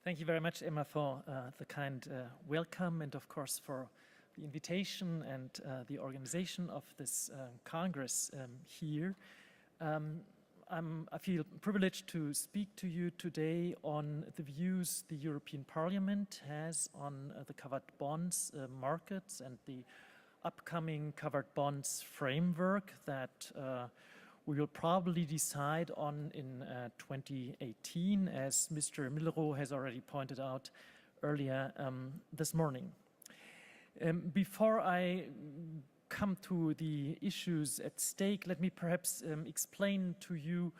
Thank you very much, Emma, for the kind welcome and, of course, for the invitation and the organization of this Congress here. I feel privileged to speak to you today on the views the European Parliament has on the covered bonds markets and the upcoming covered bonds framework that we will probably decide on in 2018, as Mr. Millerot has already pointed out earlier this morning. Before I come to the issues at stake, let me perhaps explain to you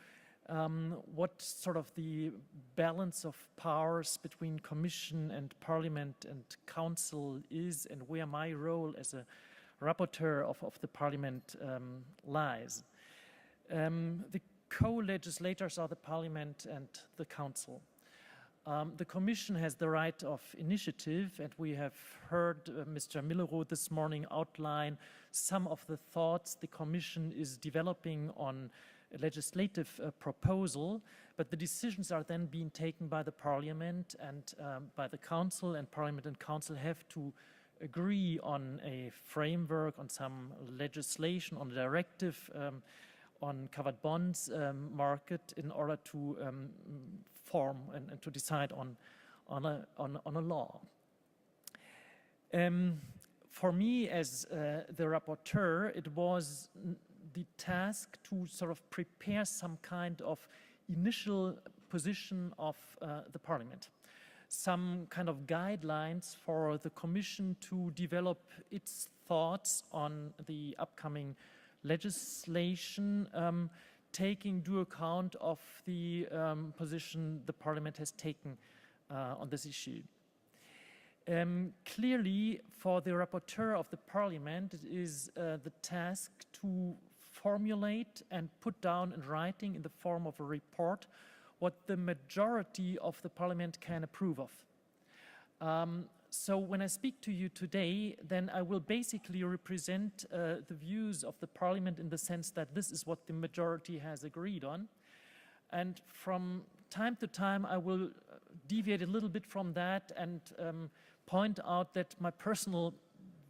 what sort of the balance of powers between Commission and Parliament and Council is, and where my role as a rapporteur of the Parliament lies. The co-legislators are the Parliament and the Council. The Commission has the right of initiative, and we have heard Mr. Millerot this morning outline some of the thoughts the Commission is developing on a legislative proposal, but the decisions are then being taken by the Parliament and by the Council, and Parliament and Council have to agree on a framework, on some legislation, on a directive on covered bonds market in order to form and to decide on a law. For me as the rapporteur, it was the task to sort of prepare some kind of initial position of the Parliament, some kind of guidelines for the Commission to develop its thoughts on the upcoming legislation, taking due account of the position the Parliament has taken on this issue. Clearly, for the rapporteur of the Parliament, it is the task to formulate and put down in writing in the form of a report what the majority of the Parliament can approve of. So when I speak to you today, then I will basically represent the views of the Parliament in the sense that this is what the majority has agreed on. And from time to time, I will deviate a little bit from that and point out that my personal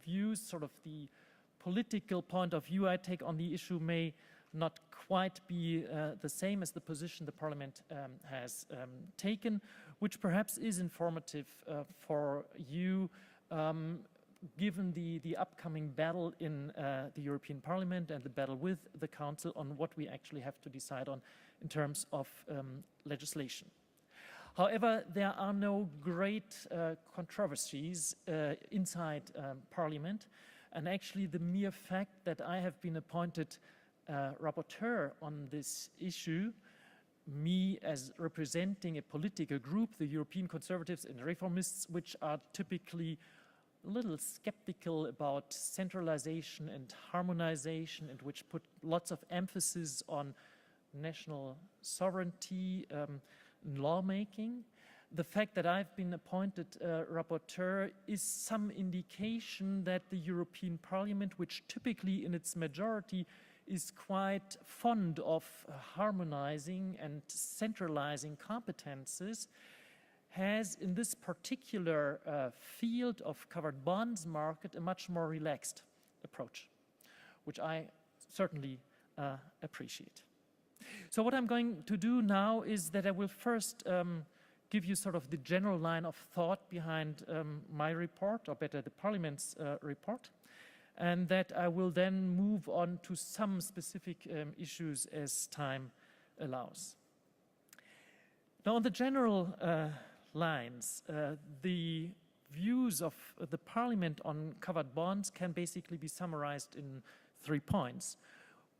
views, sort of the political point of view I take on the issue, may not quite be the same as the position the Parliament has taken, which perhaps is informative for you, given the upcoming battle in the European Parliament and the battle with the Council on what we actually have to decide on in terms of legislation. However, there are no great controversies inside Parliament, and actually the mere fact that I have been appointed rapporteur on this issue, me as representing a political group, the European Conservatives and Reformists, which are typically a little skeptical about centralization and harmonization, and which put lots of emphasis on national sovereignty in lawmaking. The fact that I've been appointed rapporteur is some indication that the European Parliament, which typically in its majority is quite fond of harmonizing and centralizing competences, has in this particular field of covered bonds market a much more relaxed approach, which I certainly appreciate. So what I'm going to do now is that I will first give you sort of the general line of thought behind my report, or better, the Parliament's report, and that I will then move on to some specific issues as time allows. Now, on the general lines, the views of the Parliament on covered bonds can basically be summarized in 3 points.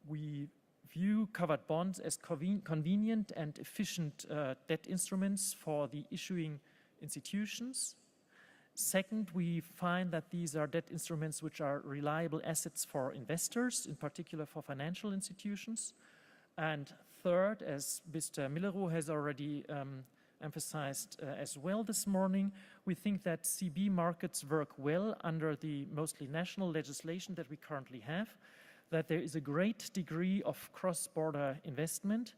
We view covered bonds as convenient and efficient debt instruments for the issuing institutions. Second, we find that these are debt instruments which are reliable assets for investors, in particular for financial institutions. And third, as Mr. Millerot has already emphasized as well this morning, we think that CB markets work well under the mostly national legislation that we currently have, that there is a great degree of cross-border investment,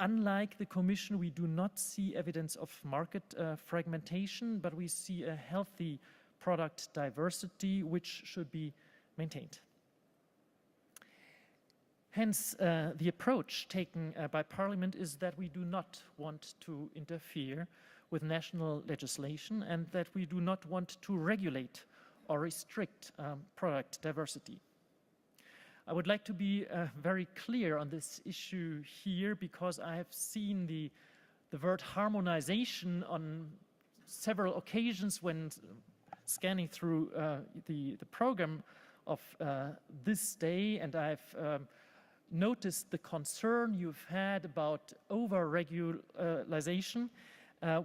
Unlike the Commission, we do not see evidence of market fragmentation, but we see a healthy product diversity which should be maintained. Hence, the approach taken by Parliament is that we do not want to interfere with national legislation and that we do not want to regulate or restrict product diversity. I would like to be very clear on this issue here because I have seen the word harmonization on several occasions when scanning through the program of this day, and I've noticed the concern you've had about over-regularization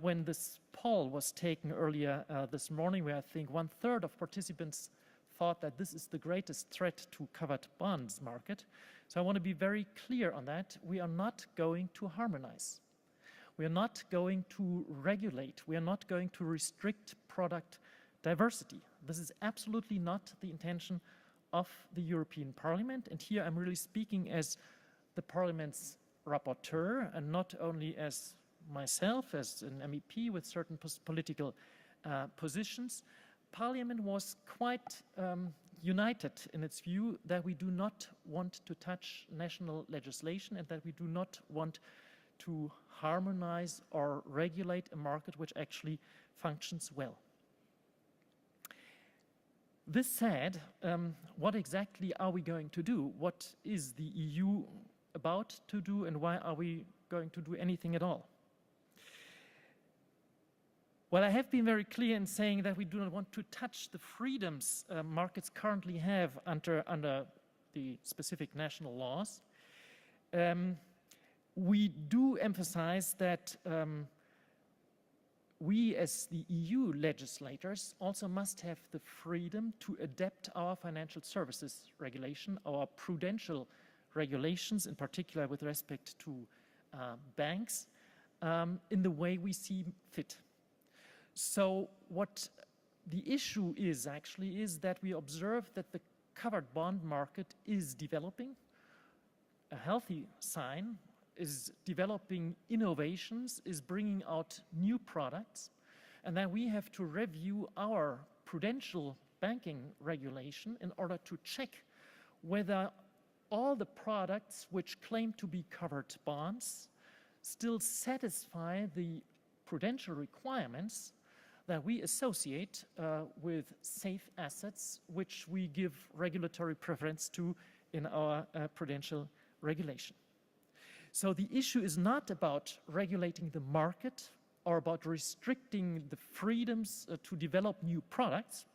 when this poll was taken earlier this morning, where I think 1/3 of participants thought that this is the greatest threat to covered bonds market. So I want to be very clear on that. We are not going to harmonize. We are not going to regulate. We are not going to restrict product diversity. This is absolutely not the intention of the European Parliament. And here I'm really speaking as the Parliament's rapporteur and not only as myself, as an MEP with certain political positions. Parliament was quite united in its view that we do not want to touch national legislation and that we do not want to harmonize or regulate a market which actually functions well. This said, what exactly are we going to do? What is the EU about to do, and why are we going to do anything at all? Well, I have been very clear in saying that we do not want to touch the freedoms markets currently have under the specific national laws. We do emphasize that we as the EU legislators also must have the freedom to adapt our financial services regulation, our prudential regulations, in particular with respect to banks, in the way we see fit. So what the issue is actually is that we observe that the covered bond market is developing, a healthy sign, is developing innovations, is bringing out new products, and that we have to review our prudential banking regulation in order to check whether all the products which claim to be covered bonds still satisfy the prudential requirements that we associate with safe assets, which we give regulatory preference to in our prudential regulation. So the issue is not about regulating the market or about restricting the freedoms to develop new products.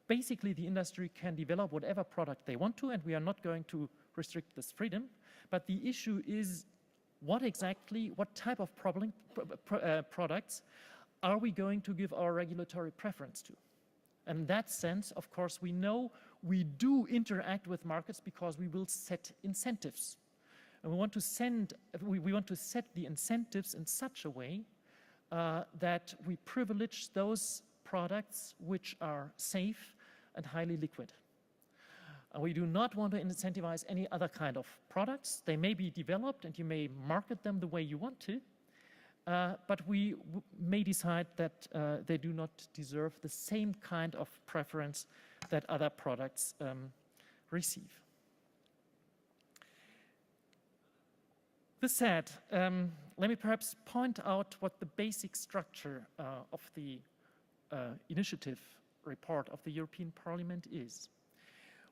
Basically, the industry can develop whatever product they want to, and we are not going to restrict this freedom. But the issue is what type of products are we going to give our regulatory preference to? And in that sense, of course, we know we do interact with markets because we will set incentives. And we want to set the incentives in such a way that we privilege those products which are safe and highly liquid. We do not want to incentivize any other kind of products. They may be developed and you may market them the way you want to, but we may decide that they do not deserve the same kind of preference that other products receive. This said, let me perhaps point out what the basic structure of the initiative report of the European Parliament is.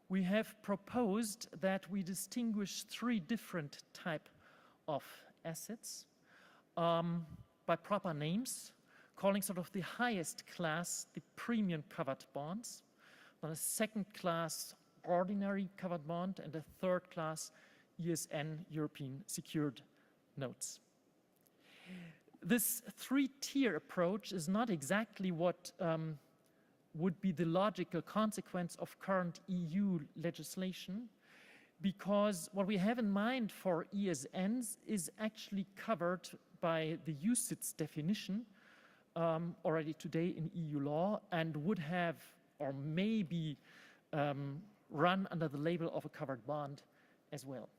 We have proposed that we distinguish 3 different types of assets by proper names, calling sort of the highest class the premium covered bonds, then a second class ordinary covered bond, and a third class ESN, European Secured Notes. This 3-tier approach is not exactly what would be the logical consequence of current EU legislation, because what we have in mind for ESNs is actually covered by the UCITS definition already today in EU law and would have or may be run under the label of a covered bond as well.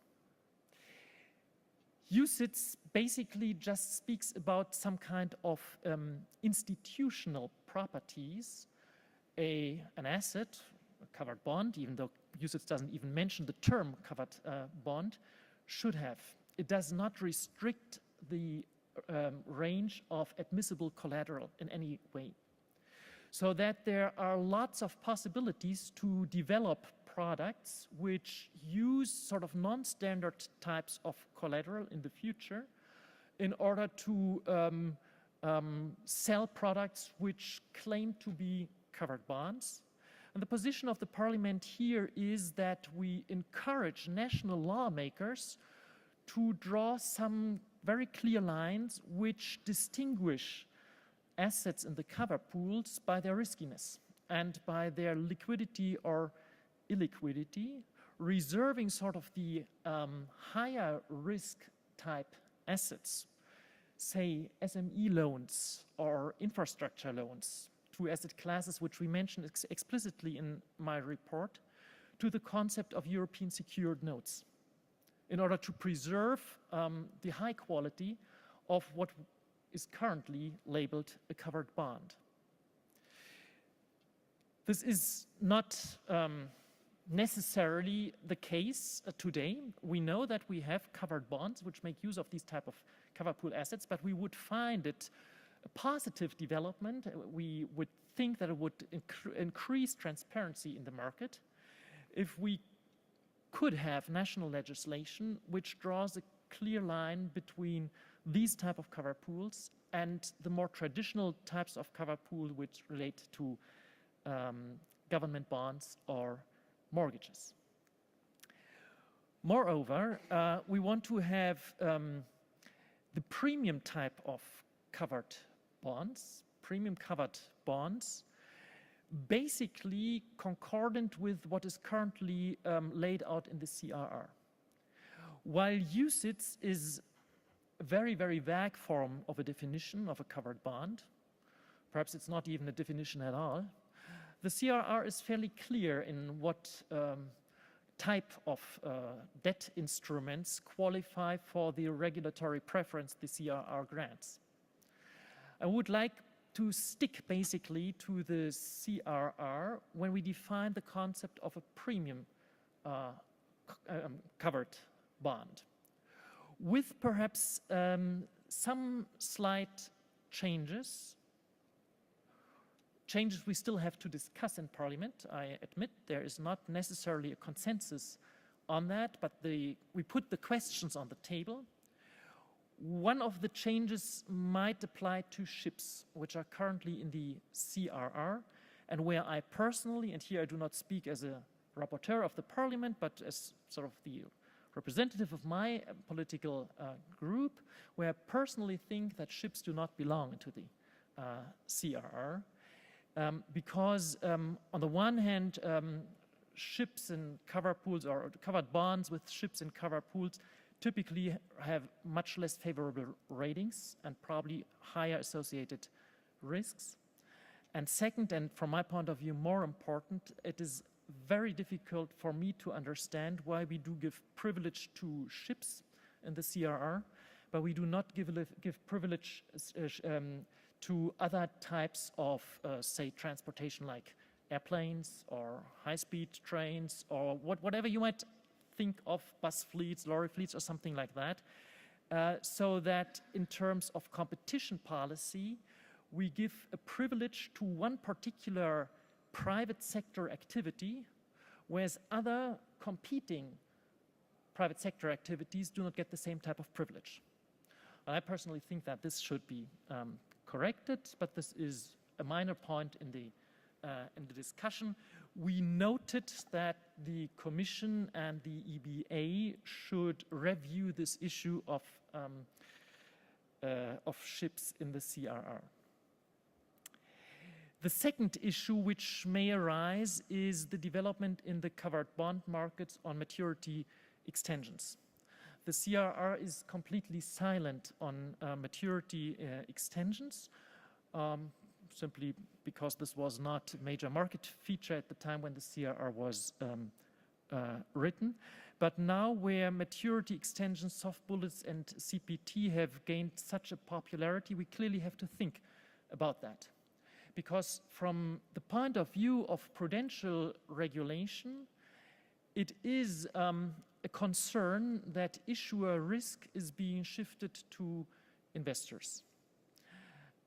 UCITS basically just speaks about some kind of institutional properties an asset, a covered bond, even though UCITS doesn't even mention the term covered bond, should have. It does not restrict the range of admissible collateral in any way. So that there are lots of possibilities to develop products which use sort of non-standard types of collateral in the future in order to sell products which claim to be covered bonds. And the position of the Parliament here is that we encourage national lawmakers to draw some very clear lines which distinguish assets in the cover pools by their riskiness and by their liquidity or illiquidity, reserving sort of the higher risk type assets, say SME loans or infrastructure loans, two asset classes which we mentioned explicitly in my report, to the concept of European secured notes in order to preserve the high quality of what is currently labeled a covered bond. This is not necessarily the case today. We know that we have covered bonds which make use of these type of cover pool assets, but we would find it a positive development. We would think that it would increase transparency in the market if we could have national legislation which draws a clear line between these type of cover pools and the more traditional types of cover pool which relate to government bonds or mortgages. Moreover, we want to have the premium type of covered bonds, premium covered bonds, basically concordant with what is currently laid out in the CRR. While UCITS is a very, very vague form of a definition of a covered bond, perhaps it's not even a definition at all, the CRR is fairly clear in what type of debt instruments qualify for the regulatory preference the CRR grants. I would like to stick basically to the CRR when we define the concept of a premium covered bond, with perhaps some slight changes we still have to discuss in Parliament. I admit there is not necessarily a consensus on that, but we put the questions on the table. One of the changes might apply to ships, which are currently in the CRR, and where I personally, and here I do not speak as a rapporteur of the Parliament, but as sort of the representative of my political group, where I personally think that ships do not belong into the CRR. Because on the one hand, ships and cover pools or covered bonds with ships and cover pools typically have much less favorable ratings and probably higher associated risks. And second, and from my point of view more important, it is very difficult for me to understand why we do give privilege to ships in the CRR, but we do not give privilege to other types of, say, transportation like airplanes or high-speed trains or whatever you might think of, bus fleets, lorry fleets or something like that, so that in terms of competition policy, we give a privilege to one particular private sector activity, whereas other competing private sector activities do not get the same type of privilege. And I personally think that this should be corrected, but this is a minor point in the discussion. We noted that the Commission and the EBA should review this issue of ships in the CRR. The second issue which may arise is the development in the covered bond markets on maturity extensions. The CRR is completely silent on maturity extensions, simply because this was not a major market feature at the time when the CRR was written. But now where maturity extensions, soft bullets, and CPT have gained such a popularity, we clearly have to think about that. Because from the point of view of prudential regulation, it is a concern that issuer risk is being shifted to investors.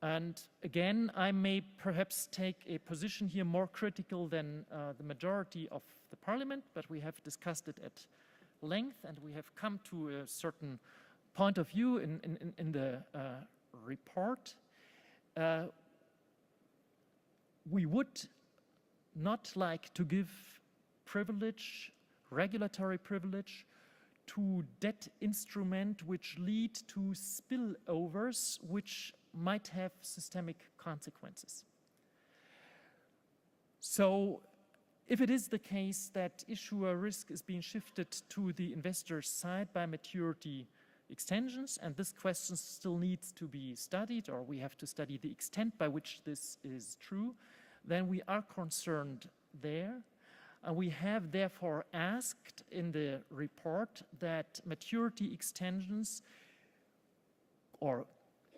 And again, I may perhaps take a position here more critical than the majority of the parliament, but we have discussed it at length and we have come to a certain point of view in the report. We would not like to give privilege, regulatory privilege, to debt instrument which lead to spillovers which might have systemic consequences. So if it is the case that issuer risk is being shifted to the investor side by maturity extensions, and this question still needs to be studied, or we have to study the extent by which this is true, then we are concerned there. And we have therefore asked in the report that maturity extensions or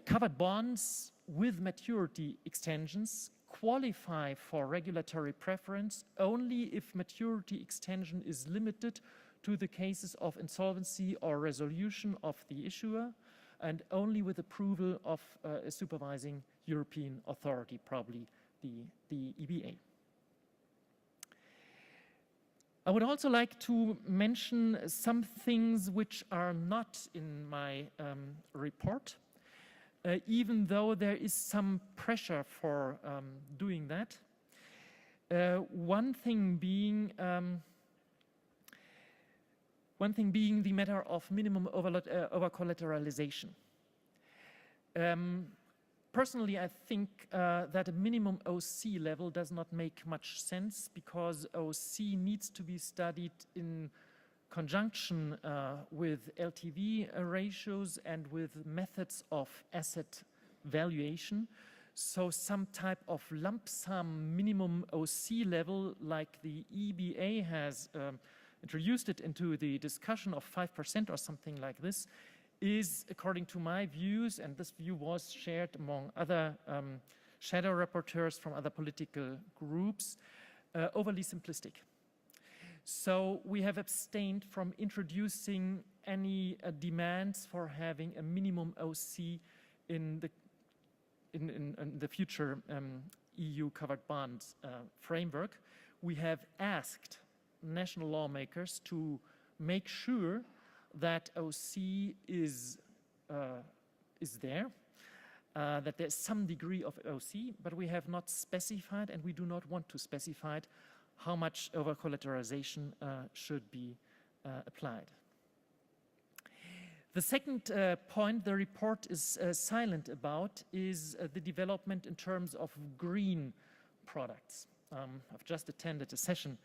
covered bonds with maturity extensions qualify for regulatory preference only if maturity extension is limited to the cases of insolvency or resolution of the issuer, and only with approval of a supervising European authority, probably the EBA. I would also like to mention some things which are not in my report, even though there is some pressure for doing that. One thing being the matter of minimum over-collateralization. Personally, I think that a minimum OC level does not make much sense, because OC needs to be studied in conjunction with LTV ratios and with methods of asset valuation. So some type of lump sum minimum OC level, like the EBA has introduced it into the discussion of 5% or something like this, is, according to my views, and this view was shared among other shadow rapporteurs from other political groups, overly simplistic. So we have abstained from introducing any demands for having a minimum OC in the future EU covered bonds framework. We have asked national lawmakers to make sure that OC is there, that there's some degree of OC, but we have not specified, and we do not want to specify how much over-collateralization should be applied. The second point the report is silent about is the development in terms of green products. I've just attended a session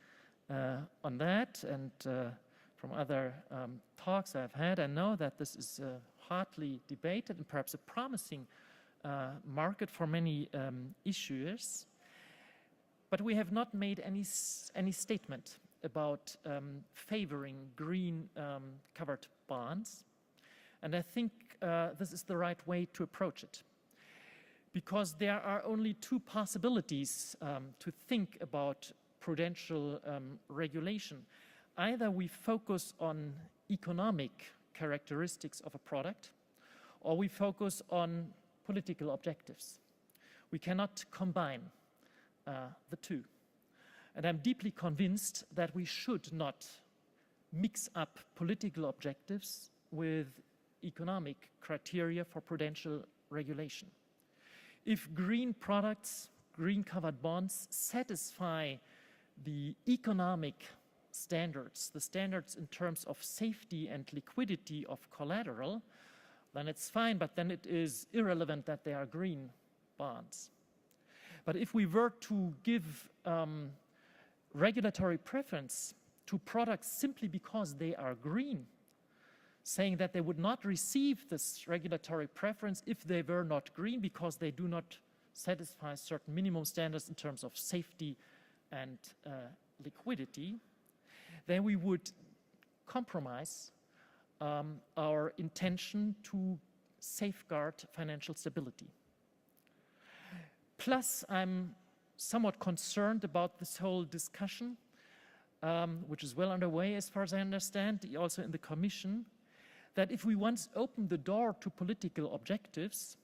on that, and from other talks I've had, I know that this is hotly debated and perhaps a promising market for many issuers. But we have not made any statement about favoring green covered bonds. And I think this is the right way to approach it, because there are only two possibilities to think about prudential regulation. Either we focus on economic characteristics of a product, or we focus on political objectives. We cannot combine the two. And I'm deeply convinced that we should not mix up political objectives with economic criteria for prudential regulation. If green products, green covered bonds satisfy the economic standards, the standards in terms of safety and liquidity of collateral, then it's fine, but then it is irrelevant that they are green bonds. But if we were to give regulatory preference to products simply because they are green, saying that they would not receive this regulatory preference if they were not green because they do not satisfy certain minimum standards in terms of safety and liquidity, then we would compromise our intention to safeguard financial stability. Plus, I'm somewhat concerned about this whole discussion, which is well underway as far as I understand, also in the Commission, that if we once open the door to political objectives,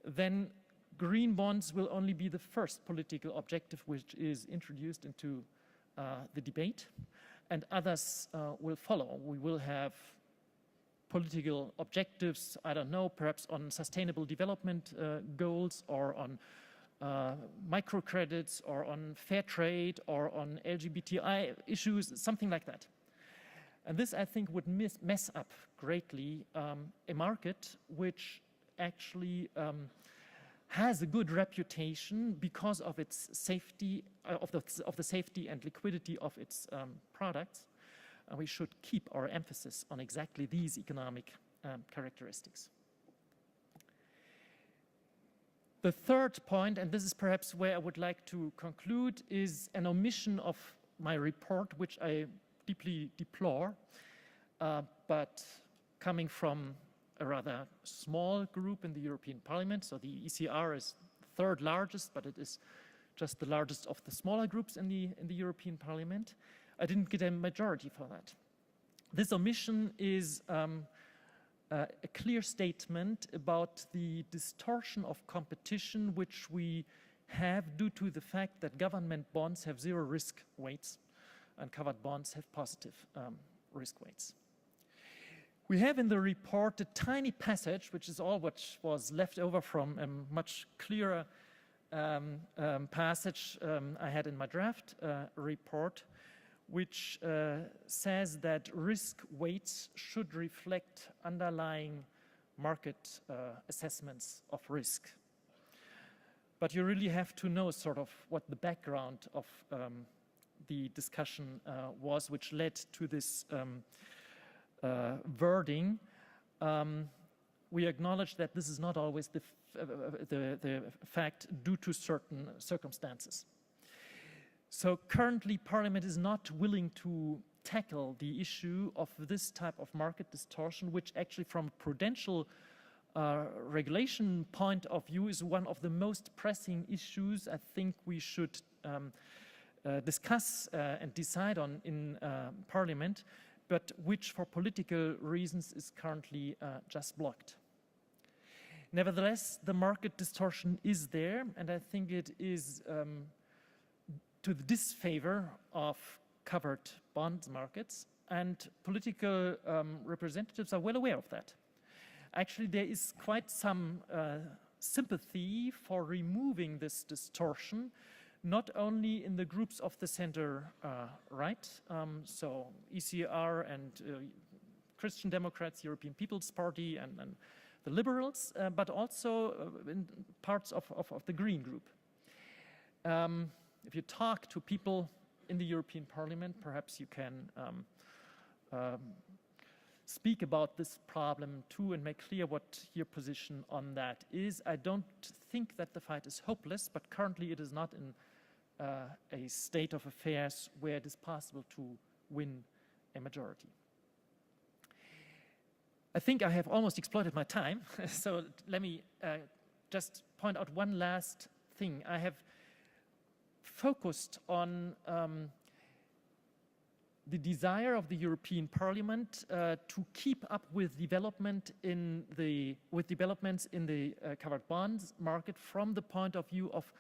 then green bonds will only be the first political objective which is introduced into the debate, and others will follow. We will have political objectives, I don't know, perhaps on sustainable development goals, or on microcredits, or on fair trade, or on LGBTI issues, something like that. And this, I think, would mess up greatly a market which actually has a good reputation because of its safety, of the safety and liquidity of its products. And we should keep our emphasis on exactly these economic characteristics. The third point, and this is perhaps where I would like to conclude, is an omission of my report, which I deeply deplore, but coming from a rather small group in the European Parliament. So the ECR is third largest, but it is just the largest of the smaller groups in the European Parliament. I didn't get a majority for that. This omission is a clear statement about the distortion of competition which we have due to the fact that government bonds have zero risk weights and covered bonds have positive risk weights. We have in the report a tiny passage, which is all what was left over from a much clearer passage I had in my draft report, which says that risk weights should reflect underlying market assessments of risk. But you really have to know sort of what the background of the discussion was, which led to this wording. We acknowledge that this is not always the fact due to certain circumstances. So currently, Parliament is not willing to tackle the issue of this type of market distortion, which actually from a prudential regulation point of view is one of the most pressing issues I think we should discuss and decide on in Parliament, but which for political reasons is currently just blocked. Nevertheless, the market distortion is there, and I think it is to the disfavor of covered bond markets, and political representatives are well aware of that. Actually, there is quite some sympathy for removing this distortion, not only in the groups of the center-right, so ECR and Christian Democrats, European People's Party, and the Liberals, but also in parts of the Green Group. If you talk to people in the European Parliament, perhaps you can speak about this problem too and make clear what your position on that is. I don't think that the fight is hopeless, but currently it is not in a state of affairs where it is possible to win a majority. I think I have almost exploited my time, so let me just point out one last thing. I have focused on the desire of the European Parliament to keep up with developments in the covered bonds market from the point of view of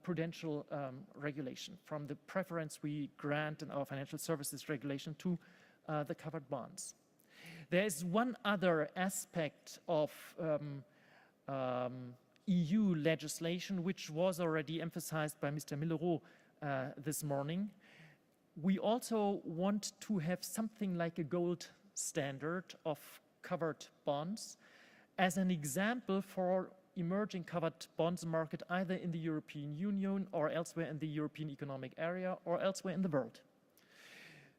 prudential regulation, from the preference we grant in our financial services regulation to the covered bonds. There is one other aspect of EU legislation which was already emphasized by Mr. Millereau this morning. We also want to have something like a gold standard of covered bonds as an example for emerging covered bonds market either in the European Union or elsewhere in the European Economic Area or elsewhere in the world.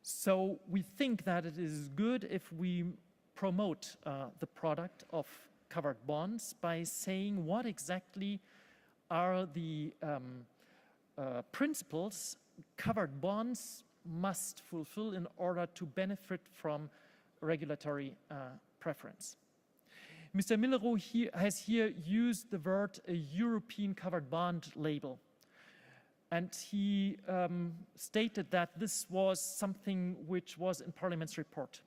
So we think that it is good if we promote the product of covered bonds by saying what exactly are the principles covered bonds must fulfill in order to benefit from regulatory preference. Mr. Millerow has here used the word a European covered bond label. And he stated that this was something which was in Parliament's report.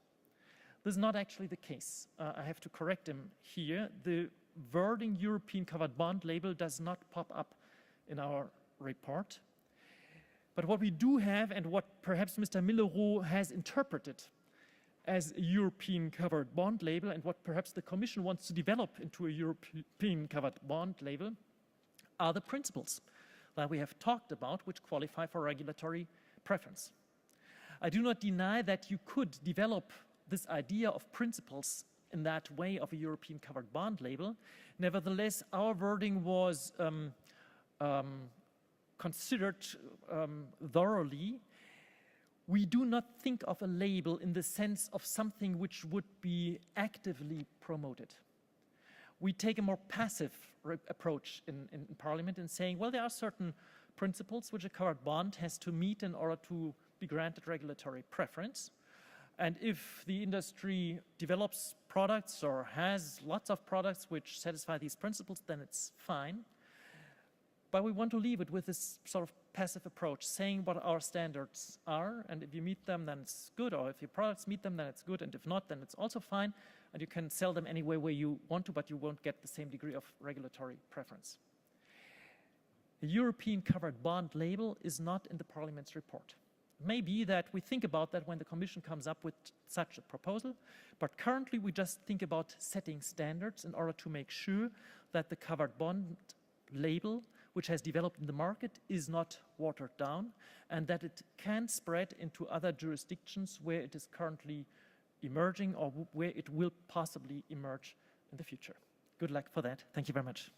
This is not actually the case. I have to correct him here. The wording European covered bond label does not pop up in our report. But what we do have, and what perhaps Mr. Millerow has interpreted as a European covered bond label, and what perhaps the Commission wants to develop into a European covered bond label, are the principles that we have talked about, which qualify for regulatory preference. I do not deny that you could develop this idea of principles in that way of a European covered bond label. Nevertheless, our wording was considered thoroughly. We do not think of a label in the sense of something which would be actively promoted. We take a more passive approach in Parliament in saying, well, there are certain principles which a covered bond has to meet in order to be granted regulatory preference. And if the industry develops products or has lots of products which satisfy these principles, then it's fine. But we want to leave it with this sort of passive approach, saying what our standards are, and if you meet them, then it's good, or if your products meet them, then it's good, and if not, then it's also fine, and you can sell them anywhere where you want to, but you won't get the same degree of regulatory preference. The European covered bond label is not in the Parliament's report. It may be that we think about that when the Commission comes up with such a proposal, but currently we just think about setting standards in order to make sure that the covered bond label, which has developed in the market, is not watered down, and that it can spread into other jurisdictions where it is currently emerging or where it will possibly emerge in the future. Good luck for that. Thank you very much.